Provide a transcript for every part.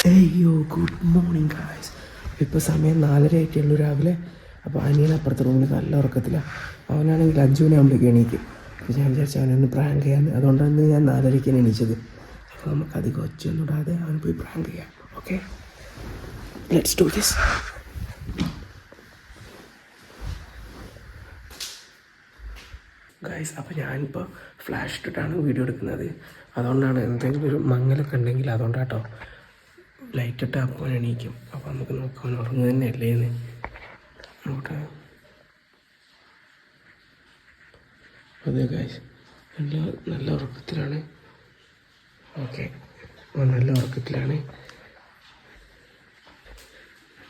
അയ്യോ good morning guys. ഇപ്പോൾ സമയം 4:30 ആയിട്ടുള്ളൂ രാവിലെ. അപ്പോൾ അനിയൻ അപ്പുറത്തെ റൂമിൽ നല്ല ഉറക്കത്തിലാണ്. അവനാണെങ്കിൽ 5 മണിയാകുമ്പോഴേക്ക് എണീക്കും. അപ്പോൾ ഞാൻ വിചാരിച്ചു അവനൊന്ന് പ്രാങ്ക് ചെയ്യാമെന്ന്. അതുകൊണ്ടാണ് ഞാൻ 4:30 എണീച്ചത്. അപ്പോൾ നമുക്ക് അധികം ഒച്ചയൊന്നും ഇടാതെ അവൻ പോയി പ്രാങ്ക് ചെയ്യാം. Okay, let's do this. Guys, അപ്പോൾ ഞാനിപ്പോൾ ഫ്ലാഷ് ഇട്ടിട്ടാണ് വീഡിയോ എടുക്കുന്നത്. അതുകൊണ്ടാണ് എന്തെങ്കിലും ഒരു മങ്ങലൊക്കെ ഉണ്ടെങ്കിൽ അതുകൊണ്ടാട്ടോ ലൈറ്റ് ഇട്ട് അപ്പോൾ എണീക്കും. അപ്പോൾ നമുക്ക് നോക്കാൻ ഉറങ്ങുക തന്നെ അല്ലേന്ന് നോട്ടെ. അതെ ഗൈസ്, നല്ല ഉറക്കത്തിലാണ്. ഓക്കെ, നല്ല ഉറക്കത്തിലാണ്.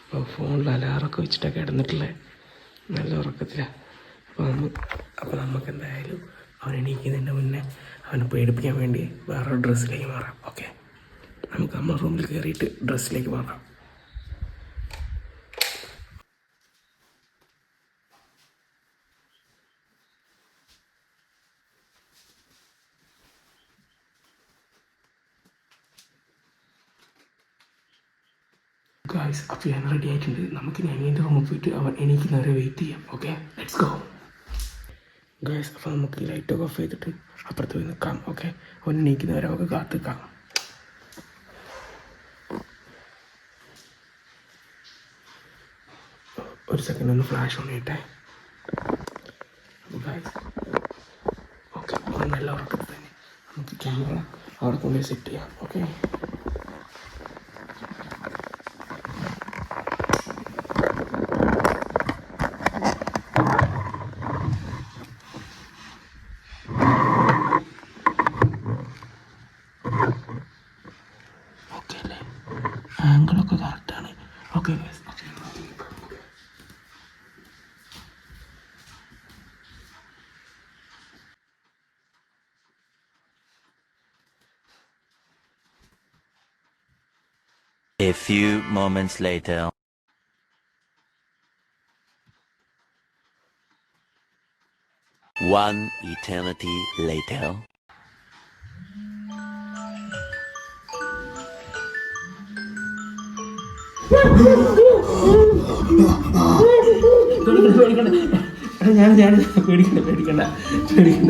അപ്പോൾ ഫോണിൽ അലാറൊക്കെ വെച്ചിട്ടൊക്കെ കിടന്നിട്ടില്ലേ, നല്ല ഉറക്കത്തിലാണ്. അപ്പോൾ നമുക്ക് എന്തായാലും അവൻ എണീക്കുന്നതിൻ്റെ മുന്നേ അവനെ പേടിപ്പിക്കാൻ വേണ്ടി വേറെ ഡ്രസ്സിലേക്ക് മാറാം. ഓക്കെ, നമുക്ക് നമ്മുടെ റൂമിൽ കയറിയിട്ട് ഡ്രസ്സിലേക്ക് മാറാം. ഗായ്സ്, അപ്പോൾ ഞാൻ റെഡി ആയിട്ടുണ്ട്. നമുക്ക് അനിയൻ്റെ റൂമിൽ പോയിട്ട് അവൻ എണീക്കുന്നവരെ വെയിറ്റ് ചെയ്യാം. Okay, let's go. ഗായ്സ്, അപ്പോൾ നമുക്ക് ലൈറ്റൊക്കെ ഓഫ് ചെയ്തിട്ട് അപ്പുറത്ത് പോയി നിൽക്കാം. ഓക്കെ, അവൻ എണീക്കുന്നവരെ നമുക്ക് കാത്ത് നിൽക്കാം. ഒരു സെക്കൻഡ് ഒന്ന് ഫ്ലാഷ് ഓൺ ചെയ്യട്ടെ. ഗായ്സ്, ഓക്കെ, അവൻ നല്ല ഉറക്കത്തിൽ തന്നെ. നമുക്ക് ക്യാമറ അവിടെ കൊണ്ടുപോയി സെറ്റ് ചെയ്യാം. ഓക്കെ, ആംഗിളൊക്കെ കറക്റ്റാണ്. Okay guys, A few moments later. One eternity later.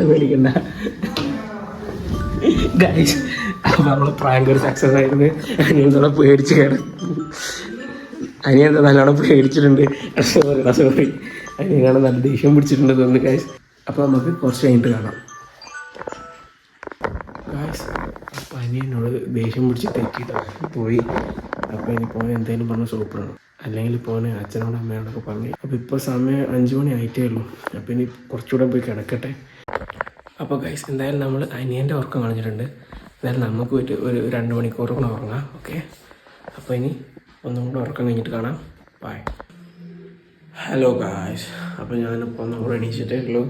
പേടിക്കണ്ട ഗൈസ്. അപ്പോൾ നമ്മൾ പ്രാങ്ക് ഒരു സക്സസ് ആയിരുന്നു. അനിയൻ പേടിച്ച് അനിയൻ നല്ലോണം പേടിച്ചിട്ടുണ്ട്. സോറി അനിയനാണ് നല്ല ദേഷ്യം പിടിച്ചിട്ടുണ്ട് തോന്നുന്നു ഗൈസ്. അപ്പോൾ നമുക്ക് കുറച്ച് കഴിഞ്ഞിട്ട് കാണാം ഗൈസ്. അപ്പോൾ അനിയനോട് ദേഷ്യം പിടിച്ച് തെറ്റിയിട്ട് പോയി. അപ്പോൾ ഇനി പോകാൻ എന്തെങ്കിലും പറഞ്ഞ് സൂപ്പറാണ്, അല്ലെങ്കിൽ പോകാൻ അച്ഛനോടും അമ്മയോടൊക്കെ പറഞ്ഞു. അപ്പോൾ ഇപ്പോൾ സമയം 5 മണി ആയിട്ടേ ഉള്ളൂ. അപ്പോൾ ഇനി കുറച്ചുകൂടെ പോയി കിടക്കട്ടെ. അപ്പോൾ ഗൈസ്, എന്തായാലും നമ്മൾ അനിയൻ്റെ ഉറക്കം കളഞ്ഞിട്ടുണ്ട്. എന്തായാലും നമുക്ക് പോയിട്ട് ഒരു 2 മണിക്കൂർ കൂടെ ഉറങ്ങാം. ഓക്കെ, അപ്പോൾ ഇനി ഒന്നും കൂടെ ഉറക്കം കഴിഞ്ഞിട്ട് കാണാം. ബൈ. ഹലോ ഗൈസ്, അപ്പോൾ ഞാനിപ്പോൾ ഒന്നും കൂടെ എണീച്ചിട്ടേ ഉള്ളൂ.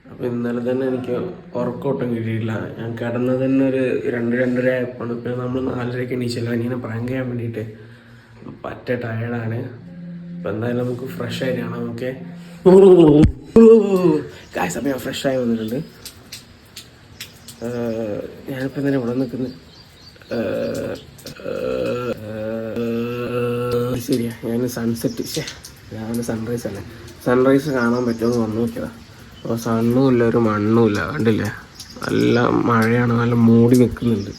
അപ്പോൾ ഇന്നലെ തന്നെ എനിക്ക് ഉറക്കമൊട്ടും കിട്ടിയിട്ടില്ല. ഞാൻ കിടന്നത് തന്നെ ഒരു 2-2:30 ആയപ്പോൾ. പിന്നെ നമ്മൾ 4:30 എണീച്ചില്ല അനിയനെ പ്രാങ്ക് ചെയ്യാൻ വേണ്ടിയിട്ട്. പറ്റ ടയർഡാണ്. അപ്പോൾ എന്തായാലും നമുക്ക് ഫ്രഷ് ആയിട്ട് കാണാം. ഓക്കെ ഗൈസ്, അപ്പോൾ ഞാൻ ഫ്രഷ് ആയി വന്നിട്ടുണ്ട്. ഞാനിപ്പോൾ തന്നെ ഇവിടെ നിൽക്കുന്നത് ശരിയാ. ഞാൻ സൺസെറ്റ് രാവിലെ സൺറൈസ് അല്ലേ, സൺറൈസ് കാണാൻ പറ്റുമെന്ന് വന്നു നോക്കിയതാണ്. അപ്പോൾ സണ്ണും ഇല്ല, ഒരു മണ്ണും ഇല്ല, കണ്ടില്ലേ, നല്ല മഴയാണ്, നല്ല മൂടി നിൽക്കുന്നുണ്ട്.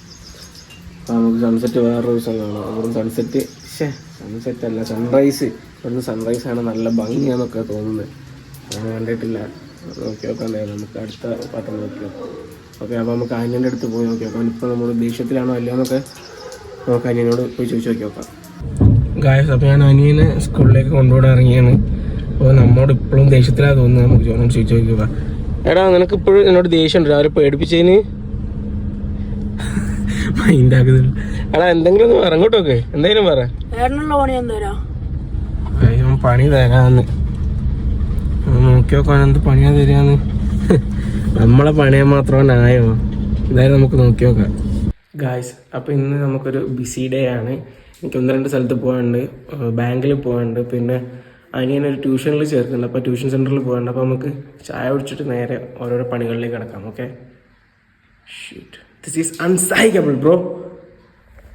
അപ്പോൾ നമുക്ക് സൺസെറ്റ് വേറൊരു ദിവസം കാണാം. അവിടെ സൺസെറ്റ് സൺസെറ്റ് അല്ല, സൺറൈസ്. ഇവിടുന്ന് സൺറൈസാണ്, നല്ല ഭംഗിയാണെന്നൊക്കെ തോന്നുന്നത്. ഞാൻ കണ്ടിട്ടില്ല. നോക്കി നോക്കാം, നമുക്ക് അടുത്ത പാത്രം നോക്കി നോക്കാം. ഓക്കെ, അപ്പോൾ നമുക്ക് അനിയൻ്റെ അടുത്ത് പോയി നോക്കി നോക്കാം. ഇപ്പോൾ നമ്മൾ ദേഷ്യത്തിലാണോ അല്ലയോ എന്നൊക്കെ നമുക്ക് അനിയനോട് പോയി ചോദിച്ചു നോക്കി നോക്കാം. ഗായ്സ്, അപ്പോൾ ഞാൻ അനിയനെ സ്കൂളിലേക്ക് കൊണ്ടുപോകാൻ ഇറങ്ങിയാണ്. അപ്പോൾ നമ്മോട് ഇപ്പോഴും ദേഷ്യത്തിലാണ് തോന്നുന്നത്. നമുക്ക് ചോദിച്ചു നോക്കി നോക്കാം. എടാ, നിനക്ക് ഇപ്പോഴും എന്നോട് ദേഷ്യമുണ്ട്, അവരെ പേടിപ്പിച്ചതിന് മൈൻഡാക്കുന്നില്ല. എടാ, എന്തെങ്കിലും ഒന്ന് ഇറങ്ങോട്ടോക്കെ, എന്തെങ്കിലും പറ. പണി തരാന്ന് നോക്കി നോക്കാൻ, എന്ത് പണിയാ തരാന്ന്. നമ്മളെ പണിയാൻ മാത്രം ന്യായോ? എന്തായാലും നമുക്ക് നോക്കി നോക്കാം ഗായ്സ്. അപ്പോൾ ഇന്ന് നമുക്കൊരു ബിസി ഡേ ആണ്. എനിക്ക് 1-2 സ്ഥലത്ത് പോകാനുണ്ട്, ബാങ്കിൽ പോകാനുണ്ട്, പിന്നെ അനിയനൊരു ട്യൂഷനിൽ ചേർക്കുന്നുണ്ട്. അപ്പോൾ ട്യൂഷൻ സെൻറ്ററിൽ പോകാനുണ്ട്. അപ്പോൾ നമുക്ക് ചായ കുടിച്ചിട്ട് നേരെ ഓരോരോ പണികളിലേക്ക് കിടക്കാം. ഓക്കെ, ഷിറ്റ്, ദിസ് ഈസ് അൺസൈക്കബിൾ ബ്രോ.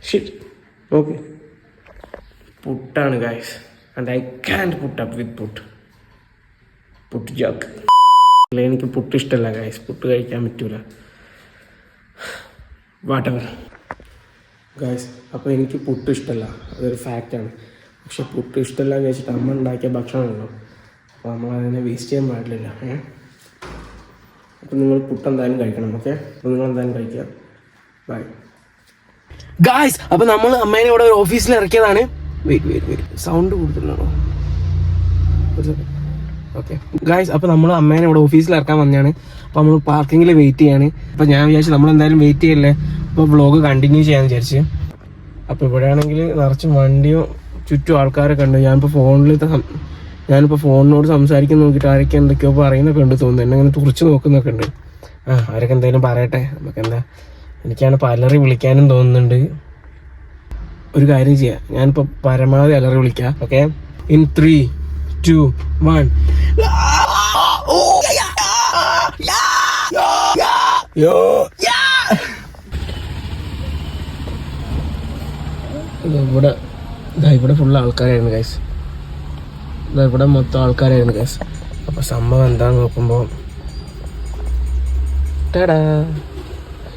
ഷിറ്റ്. ഓക്കെ, പുട്ടാണ് guys, and I can't put up with puttu joke. അല്ല, എനിക്ക് പുട്ട് ഇഷ്ടമല്ല ഗൈസ്, പുട്ട് കഴിക്കാൻ പറ്റൂല. Whatever guys. അപ്പോൾ എനിക്ക് പുട്ട് ഇഷ്ടമല്ല, അതൊരു ഫാക്റ്റാണ്. പക്ഷെ പുട്ട് ഇഷ്ടമല്ല എന്ന് വെച്ചിട്ട് അമ്മ ഉണ്ടാക്കിയ ഭക്ഷണമല്ലോ, അപ്പോൾ നമ്മളതിനെ വേസ്റ്റ് ചെയ്യാൻ പാടില്ല. അപ്പോൾ നിങ്ങൾ പുട്ട് എന്തായാലും കഴിക്കണം. ഓക്കെ, അപ്പോൾ നിങ്ങൾ എന്തായാലും കഴിക്കുക. Bye guys. അപ്പോൾ നമ്മൾ അമ്മേനെ ഇവിടെ ഒരു ഓഫീസിൽ ഇറക്കിയതാണ്. വെയിറ്റ് സൗണ്ട് കൂടുതലാണോ? ഓക്കെ ഗായ്സ്, അപ്പോൾ നമ്മൾ അമ്മേനെ ഇവിടെ ഓഫീസിൽ ഇറക്കാൻ വന്നതാണ്. അപ്പോൾ നമ്മൾ പാർക്കിങ്ങിൽ വെയിറ്റ് ചെയ്യാണ്. അപ്പോൾ ഞാൻ വിചാരിച്ചു നമ്മളെന്തായാലും വെയിറ്റ് ചെയ്യല്ലേ, അപ്പോൾ വ്ളോഗ് കണ്ടിന്യൂ ചെയ്യാമെന്ന് വിചാരിച്ച്. അപ്പോൾ ഇവിടെ ആണെങ്കിൽ നിറച്ച് വണ്ടിയും ചുറ്റും ആൾക്കാരൊക്കെ ഉണ്ട്. ഞാനിപ്പോൾ ഫോണിനോട് സംസാരിക്കാൻ നോക്കിയിട്ട് ആരൊക്കെ എന്തൊക്കെയോ പറയുന്നൊക്കെ ഉണ്ട് തോന്നുന്നു. എന്നെ ഇങ്ങനെ തുറച്ച് നോക്കുന്നൊക്കെ ഉണ്ട്. ആരൊക്കെ എന്തായാലും പറയട്ടെ. നമുക്കെന്താ, എനിക്കാണ് അലറി വിളിക്കാനും തോന്നുന്നുണ്ട്. ഒരു കാര്യം ചെയ്യാം, ഞാനിപ്പോൾ പരമാവധി അലറി വിളിക്കാം. Okay, in 3, 2, 1. ഇവിടെ ഫുള്ള് ആൾക്കാരായിരുന്നു ഗൈസ്. ഇവിടെ മൊത്തം ആൾക്കാരായിരുന്നു ഗൈസ്. അപ്പോൾ സംഭവം എന്താന്ന് നോക്കുമ്പോൾ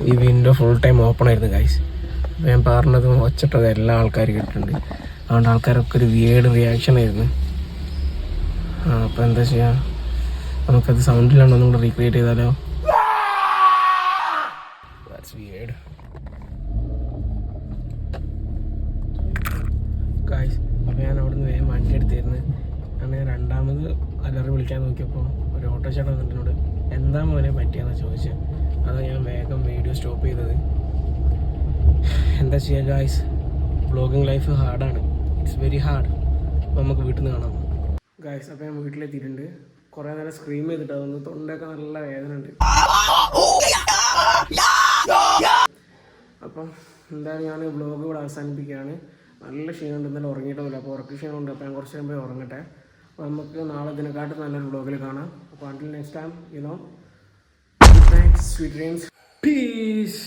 ഈ വിൻഡോ ഫുൾ ടൈം ഓപ്പൺ ആയിരുന്നു ഗൈസ്. അപ്പോൾ ഞാൻ പറഞ്ഞതും ഒച്ചട്ടത് എല്ലാ ആൾക്കാരും കേട്ടിട്ടുണ്ട്. അതുകൊണ്ട് ആൾക്കാരൊക്കെ ഒരു വിയേർഡ് റിയാക്ഷൻ ആയിരുന്നു. അപ്പോൾ എന്താ ചെയ്യുക, നമുക്കത് സൗണ്ടിലാണ്ട് ഒന്നും കൂടെ റീക്രിയേറ്റ് ചെയ്താലോ? That's weird guys. അപ്പോൾ ഞാൻ അവിടെ നിന്ന് വേഗം വണ്ടി എടുത്തിരുന്നു. അങ്ങനെ രണ്ടാമത് അലറി വിളിക്കാൻ നോക്കിയപ്പോൾ ഒരു ഓട്ടോ ചേട്ടൻ വന്നിട്ട് എന്താ മോനെ പറ്റിയെന്നാണ് ചോദിച്ചത്. അതാണ് ഞാൻ വേഗം വീഡിയോ സ്റ്റോപ്പ് ചെയ്തത്. എന്താ ചെയ്യുക ഗായ്സ്, വ്ളോഗിങ് ലൈഫ് ഹാർഡാണ്, ഇറ്റ്സ് വെരി ഹാർഡ്. അപ്പോൾ നമുക്ക് വീട്ടിൽ നിന്ന് കാണാം ഗായ്സ്. അപ്പോൾ ഞാൻ വീട്ടിലെത്തിയിട്ടുണ്ട്. കുറേ നേരം സ്ക്രീം ചെയ്തിട്ട് അതൊന്ന് തൊണ്ടയൊക്കെ നല്ല വേദന ഉണ്ട്. അപ്പം എന്തായാലും ഞാൻ വ്ളോഗ് ഇവിടെ അവസാനിപ്പിക്കുകയാണ്. നല്ല ക്ഷീണമുണ്ട്, ഇന്നലെ ഉറങ്ങിയിട്ടൊന്നുമില്ല. അപ്പോൾ ഉറക്ക ക്ഷീണമുണ്ട്. അപ്പോൾ ഞാൻ കുറച്ച് നേരം പോയി ഉറങ്ങട്ടെ. അപ്പോൾ നമുക്ക് നാളെ ഇതിനെക്കാട്ടും നല്ലൊരു വ്ളോഗിൽ കാണാം. അപ്പോൾ until next time, you know, thanks, sweet dreams, peace.